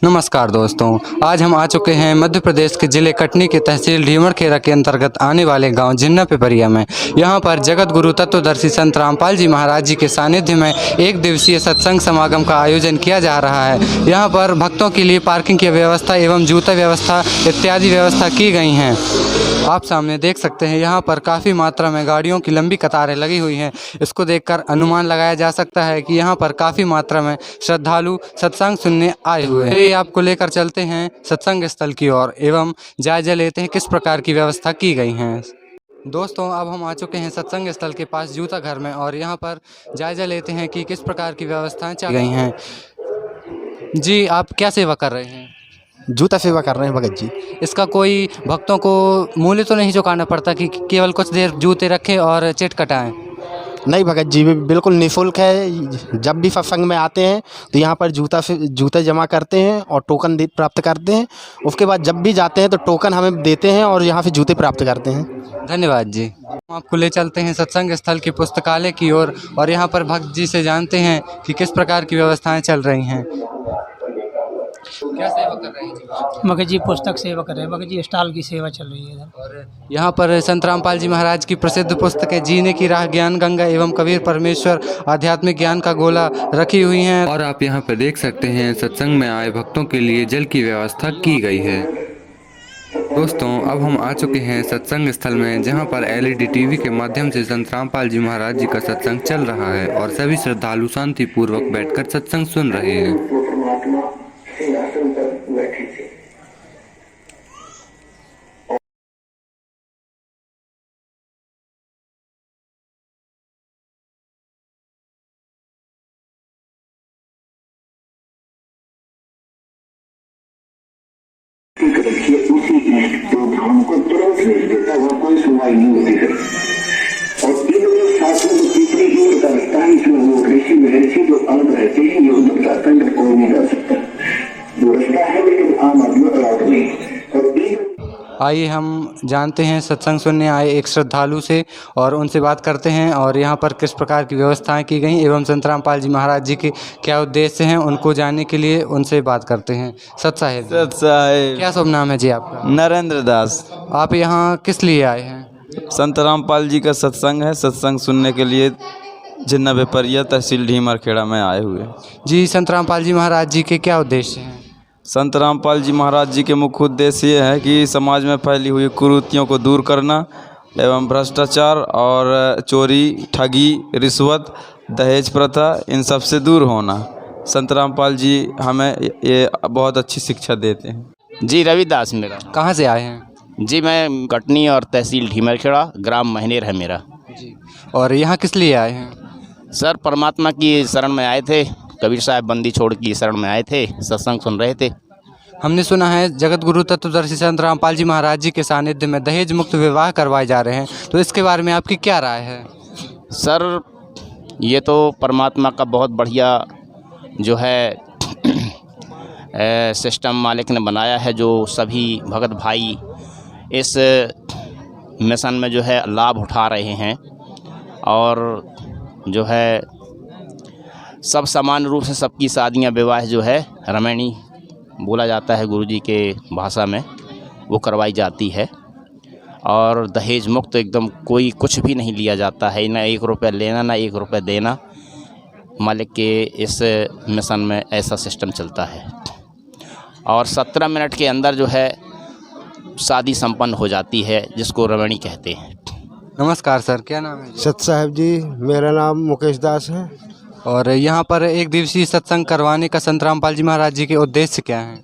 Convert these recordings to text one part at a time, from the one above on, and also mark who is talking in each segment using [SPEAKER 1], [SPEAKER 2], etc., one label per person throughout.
[SPEAKER 1] नमस्कार दोस्तों, आज हम आ चुके हैं मध्य प्रदेश के ज़िले कटनी के तहसील ढीमरखेड़ा के अंतर्गत आने वाले गांव जिन्ना पिपरिया में। यहां पर जगत गुरु तत्वदर्शी संत रामपाल जी महाराज जी के सानिध्य में एक दिवसीय सत्संग समागम का आयोजन किया जा रहा है। यहां पर भक्तों के लिए पार्किंग की व्यवस्था एवं जूता व्यवस्था इत्यादि व्यवस्था की गई हैं। आप सामने देख सकते हैं, यहाँ पर काफ़ी मात्रा में गाड़ियों की लंबी कतारें लगी हुई हैं। इसको देखकर अनुमान लगाया जा सकता है कि यहाँ पर काफ़ी मात्रा में श्रद्धालु सत्संग सुनने आए हुए हैं। चलिए आपको लेकर चलते हैं सत्संग स्थल की ओर एवं जायजा लेते हैं किस प्रकार की व्यवस्था की गई है। दोस्तों, अब हम आ चुके हैं सत्संग स्थल के पास जूता घर में और यहाँ पर जायजा लेते हैं कि किस प्रकार की व्यवस्थाएं चल गई हैं। जी, आप क्या सेवा कर रहे हैं?
[SPEAKER 2] जूता सेवा कर रहे हैं भगत जी।
[SPEAKER 1] इसका कोई भक्तों को मूल्य तो नहीं चुकाना पड़ता कि केवल कुछ देर जूते रखें और चिट कटाएं?
[SPEAKER 2] नहीं भगत जी, बिल्कुल निःशुल्क है। जब भी सत्संग में आते हैं तो यहाँ पर जूते जमा करते हैं और टोकन प्राप्त करते हैं। उसके बाद जब भी जाते हैं तो टोकन हमें देते हैं और यहाँ से जूते प्राप्त करते हैं।
[SPEAKER 1] धन्यवाद जी। हम आपको ले चलते हैं सत्संग स्थल की पुस्तकालय की ओर और यहाँ पर भक्त जी से जानते हैं कि किस प्रकार की व्यवस्थाएं चल रही हैं। क्या सेवा कर रहे हैं जी?
[SPEAKER 3] मगर जी पुस्तक सेवा कर रहे हैं, मगर जी स्टॉल की सेवा चल रही है इधर।
[SPEAKER 1] और यहाँ पर संत रामपाल जी महाराज की प्रसिद्ध पुस्तक है जीने की राह, ज्ञान गंगा एवं कबीर परमेश्वर आध्यात्मिक ज्ञान का गोला रखी हुई हैं। और आप यहाँ पर देख सकते हैं सत्संग में आए भक्तों के लिए जल की व्यवस्था की गई है। दोस्तों, अब हम आ चुके हैं सत्संग स्थल में जहाँ पर LED टीवी के माध्यम से संत रामपाल जी महाराज जी का सत्संग चल रहा है और सभी श्रद्धालु शांतिपूर्वक बैठकर सत्संग सुन रहे हैं।
[SPEAKER 4] रखिए उसी तो हमको तुरंत भेज देता, वहाँ कोई सुनवाई नहीं होती है। और इन लोग शास्त्रों में कितनी ही लगता है इसमें वो ऋषि महर्षि जो अंग रहते हैं योग बताता है, कोई नहीं कर सकता। वो रास्ता है लेकिन आम आदमी अलाउड नहीं।
[SPEAKER 1] आइए हम जानते हैं सत्संग सुनने आए एक श्रद्धालु से और उनसे बात करते हैं और यहाँ पर किस प्रकार की व्यवस्थाएं की गई एवं संत रामपाल जी महाराज जी के क्या उद्देश्य हैं उनको जानने के लिए उनसे बात करते हैं। सत साहेब, क्या शुभ नाम है जी आपका?
[SPEAKER 5] नरेंद्र दास।
[SPEAKER 1] आप यहाँ किस लिए आए हैं?
[SPEAKER 5] संत रामपाल जी का सत्संग है, सत्संग सुनने के लिए जिन्ना पिपरिया तहसील ढीमरखेड़ा में आए हुए।
[SPEAKER 1] जी, संत रामपाल जी महाराज जी के क्या उद्देश्य हैं?
[SPEAKER 5] संत रामपाल जी महाराज जी के मुख्य उद्देश्य ये है कि समाज में फैली हुई कुरीतियों को दूर करना एवं भ्रष्टाचार और चोरी, ठगी, रिश्वत, दहेज प्रथा इन सब से दूर होना। संत रामपाल जी हमें ये बहुत अच्छी शिक्षा देते हैं।
[SPEAKER 6] जी, रविदास मेरा।
[SPEAKER 1] कहाँ से आए हैं?
[SPEAKER 6] जी, मैं कटनी और तहसील ढीमरखेड़ा, ग्राम महनेर है मेरा।
[SPEAKER 1] जी, और यहाँ किस लिए आए हैं?
[SPEAKER 6] सर, परमात्मा की शरण में आए थे, कबीर साहब बंदी छोड़ की शरण में आए थे, सत्संग सुन रहे थे।
[SPEAKER 1] हमने सुना है जगत गुरु तत्वदर्शी संत रामपाल जी महाराज जी के सानिध्य में दहेज मुक्त विवाह करवाए जा रहे हैं, तो इसके बारे में आपकी क्या राय है?
[SPEAKER 6] सर, ये तो परमात्मा का बहुत बढ़िया जो है सिस्टम मालिक ने बनाया है, जो सभी भगत भाई इस मिशन में जो है लाभ उठा रहे हैं और जो है सब समान रूप से सबकी शादियां विवाह जो है रमणी बोला जाता है गुरुजी के भाषा में, वो करवाई जाती है और दहेज मुक्त एकदम कोई कुछ भी नहीं लिया जाता है, ना 1 रुपया लेना ना 1 रुपया देना। मालिक के इस मिशन में ऐसा सिस्टम चलता है और 17 मिनट के अंदर जो है शादी संपन्न हो जाती है, जिसको रमणी कहते हैं।
[SPEAKER 1] नमस्कार सर, क्या नाम है?
[SPEAKER 2] सत साहेब जी, मेरा नाम मुकेश दास है।
[SPEAKER 1] और यहाँ पर एक दिवसीय सत्संग करवाने का संत रामपाल जी महाराज जी के उद्देश्य क्या हैं?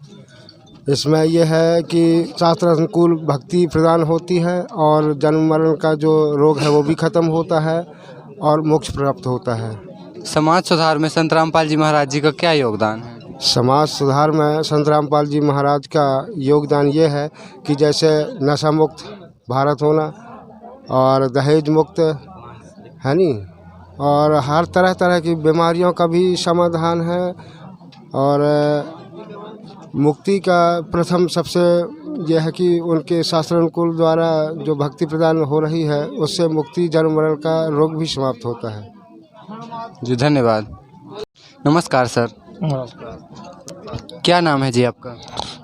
[SPEAKER 2] इसमें यह है कि शास्त्र अनुकूल भक्ति प्रदान होती है और जन्म मरण का जो रोग है वो भी खत्म होता है और मोक्ष प्राप्त होता है।
[SPEAKER 1] समाज सुधार में संत रामपाल जी महाराज जी का क्या योगदान है?
[SPEAKER 2] समाज सुधार में संत रामपाल जी महाराज का योगदान ये है कि जैसे नशा मुक्त भारत होना और दहेज मुक्त है नी, और हर तरह तरह की बीमारियों का भी समाधान है और मुक्ति का प्रथम सबसे यह है कि उनके शास्त्रानुकूल द्वारा जो भक्ति प्रदान हो रही है उससे मुक्ति, जन्म मरण का रोग भी समाप्त होता है।
[SPEAKER 1] जी, धन्यवाद। नमस्कार सर।
[SPEAKER 3] नमस्कार।
[SPEAKER 1] क्या नाम है जी आपका?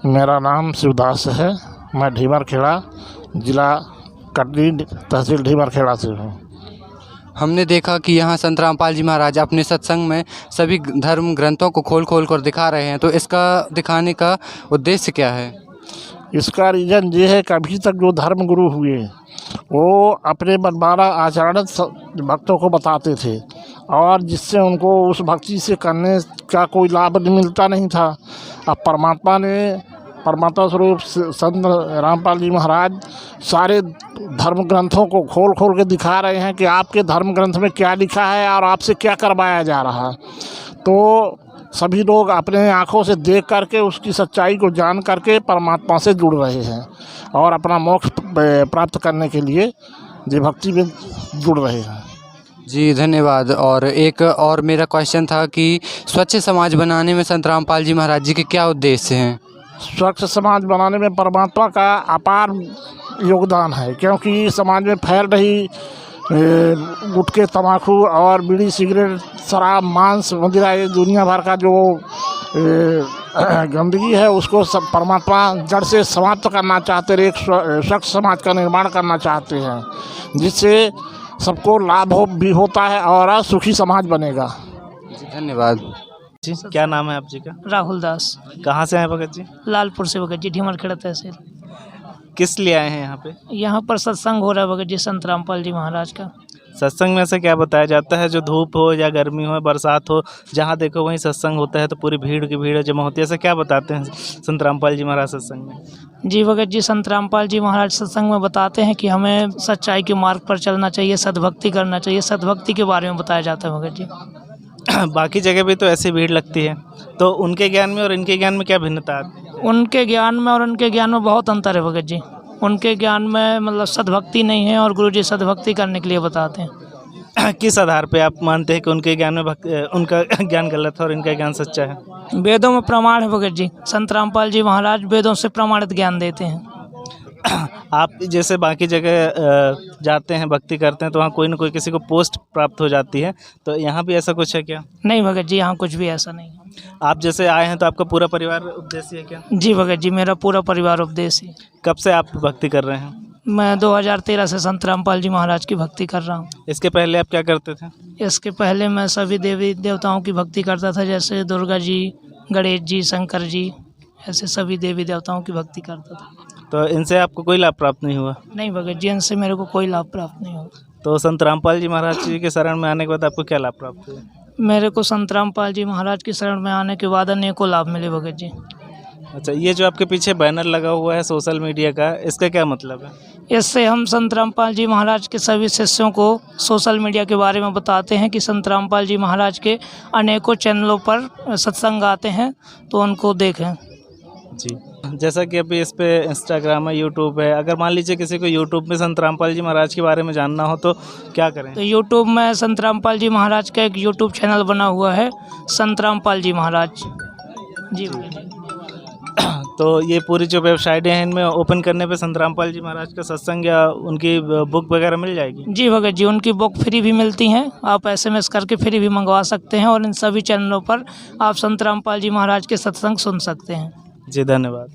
[SPEAKER 7] मेरा नाम शिवदास है। मैं ढीमरखेड़ा जिला कटनी तहसील ढीमरखेड़ा से हूँ।
[SPEAKER 1] हमने देखा कि यहाँ संत रामपाल जी महाराज अपने सत्संग में सभी धर्म ग्रंथों को खोल खोल कर दिखा रहे हैं, तो इसका दिखाने का उद्देश्य क्या है?
[SPEAKER 7] इसका रीज़न ये है कि अभी तक जो धर्म गुरु हुए वो अपने मनमाना आचरण भक्तों को बताते थे और जिससे उनको उस भक्ति से करने का कोई लाभ मिलता नहीं था। अब परमात्मा स्वरूप संत रामपाल जी महाराज सारे धर्म ग्रंथों को खोल खोल के दिखा रहे हैं कि आपके धर्म ग्रंथ में क्या लिखा है और आपसे क्या करवाया जा रहा है। तो सभी लोग अपने आँखों से देख करके उसकी सच्चाई को जान करके परमात्मा से जुड़ रहे हैं और अपना मोक्ष प्राप्त करने के लिए जो भक्ति में जुड़ रहे हैं।
[SPEAKER 1] जी धन्यवाद। और एक और मेरा क्वेश्चन था कि स्वच्छ समाज बनाने में संत रामपाल जी महाराज जी के क्या उद्देश्य हैं?
[SPEAKER 7] स्वच्छ समाज बनाने में परमात्मा का अपार योगदान है, क्योंकि समाज में फैल रही गुटखे, तम्बाकू और बीड़ी, सिगरेट, शराब, मांस, मदिरा, ये दुनिया भर का जो गंदगी है उसको सब परमात्मा जड़ से समाप्त करना चाहते हैं। एक स्वच्छ समाज का निर्माण करना चाहते हैं जिससे सबको लाभ भी होता है और सुखी समाज बनेगा।
[SPEAKER 1] जी धन्यवाद।
[SPEAKER 8] जी क्या नाम है आप जी का?
[SPEAKER 3] राहुल दास,
[SPEAKER 8] कहाँ से हैं भगत जी?
[SPEAKER 3] लालपुर से भगत जी, ढीमरखेड़ा तहसील।
[SPEAKER 8] किस लिए आए हैं यहाँ पे?
[SPEAKER 3] यहाँ पर सत्संग हो रहा है भगत जी संत रामपाल जी महाराज का।
[SPEAKER 8] सत्संग में से क्या बताया जाता है? जो धूप हो या गर्मी हो, बरसात हो, जहाँ देखो वहीं सत्संग होता है तो पूरी भीड़ की भीड़ जमा होती है। ऐसा क्या बताते हैं संत रामपाल जी महाराज सत्संग में?
[SPEAKER 3] जी भगत जी, संत रामपाल जी महाराज सत्संग में बताते हैं कि हमें सच्चाई के मार्ग पर चलना चाहिए, सद्भक्ति करना चाहिए। सद्भक्ति के बारे में बताया जाता है भगत जी।
[SPEAKER 8] बाकी जगह भी तो ऐसी भीड़ लगती है, तो उनके ज्ञान में और इनके ज्ञान में क्या भिन्नता है?
[SPEAKER 3] उनके ज्ञान में और उनके ज्ञान में बहुत अंतर है भगत जी। उनके ज्ञान में मतलब सद्भक्ति नहीं है और गुरुजी सद्भक्ति करने के लिए बताते हैं।
[SPEAKER 8] किस आधार पे आप मानते हैं कि उनके ज्ञान में उनका ज्ञान गलत है और इनका ज्ञान सच्चा है?
[SPEAKER 3] वेदों में प्रमाण है भगत जी। संत रामपाल जी महाराज वेदों से प्रमाणित ज्ञान देते हैं।
[SPEAKER 8] आप जैसे बाकी जगह जाते हैं, भक्ति करते हैं, तो वहाँ कोई ना कोई किसी को पोस्ट प्राप्त हो जाती है, तो यहाँ भी ऐसा कुछ है क्या?
[SPEAKER 3] नहीं भगत जी, यहाँ कुछ भी ऐसा नहीं है।
[SPEAKER 8] आप जैसे आए हैं तो आपका पूरा परिवार उपदेशी है क्या?
[SPEAKER 3] जी भगत जी, मेरा पूरा परिवार उपदेशी।
[SPEAKER 8] कब से आप भक्ति कर रहे हैं?
[SPEAKER 3] मैं 2013 से संत रामपाल जी महाराज की भक्ति कर रहा हूँ।
[SPEAKER 8] इसके पहले आप क्या करते थे?
[SPEAKER 3] इसके पहले मैं सभी देवी देवताओं की भक्ति करता था, जैसे दुर्गा जी, गणेश जी, शंकर जी, ऐसे सभी देवी देवताओं की भक्ति करता था।
[SPEAKER 8] तो इनसे आपको कोई लाभ प्राप्त नहीं हुआ?
[SPEAKER 3] नहीं भगत जी, इनसे मेरे को कोई लाभ प्राप्त नहीं हुआ।
[SPEAKER 8] तो संत रामपाल जी महाराज जी के शरण में आने के बाद आपको क्या लाभ प्राप्त हुआ?
[SPEAKER 3] मेरे को संत रामपाल जी महाराज की शरण में आने के बाद अनेकों लाभ मिले भगत जी।
[SPEAKER 8] अच्छा, ये जो आपके पीछे बैनर लगा हुआ है सोशल मीडिया का, इसका क्या मतलब है?
[SPEAKER 3] इससे हम संत रामपाल जी महाराज के सभी शिष्यों को सोशल मीडिया के बारे में बताते हैं कि संत रामपाल जी महाराज के अनेकों चैनलों पर सत्संग आते हैं, तो उनको देखें।
[SPEAKER 8] जी, जैसा कि अभी इस पे इंस्टाग्राम है, यूट्यूब है, अगर मान लीजिए किसी को यूट्यूब में संत रामपाल जी महाराज के बारे में जानना हो तो क्या करें?
[SPEAKER 3] तो यूट्यूब में संत रामपाल जी महाराज का एक यूट्यूब चैनल बना हुआ है, संत रामपाल जी महाराज। जी भगत जी।
[SPEAKER 8] तो ये पूरी जो वेबसाइटें हैं इनमें ओपन करने पे संत रामपाल जी महाराज का सत्संग या उनकी बुक वगैरह मिल जाएगी?
[SPEAKER 3] जी भगत जी, उनकी बुक फ्री भी मिलती हैं, आप SMS करके फ्री भी मंगवा सकते हैं और इन सभी चैनलों पर आप संत रामपाल जी महाराज के सत्संग सुन सकते हैं।
[SPEAKER 8] जी धन्यवाद।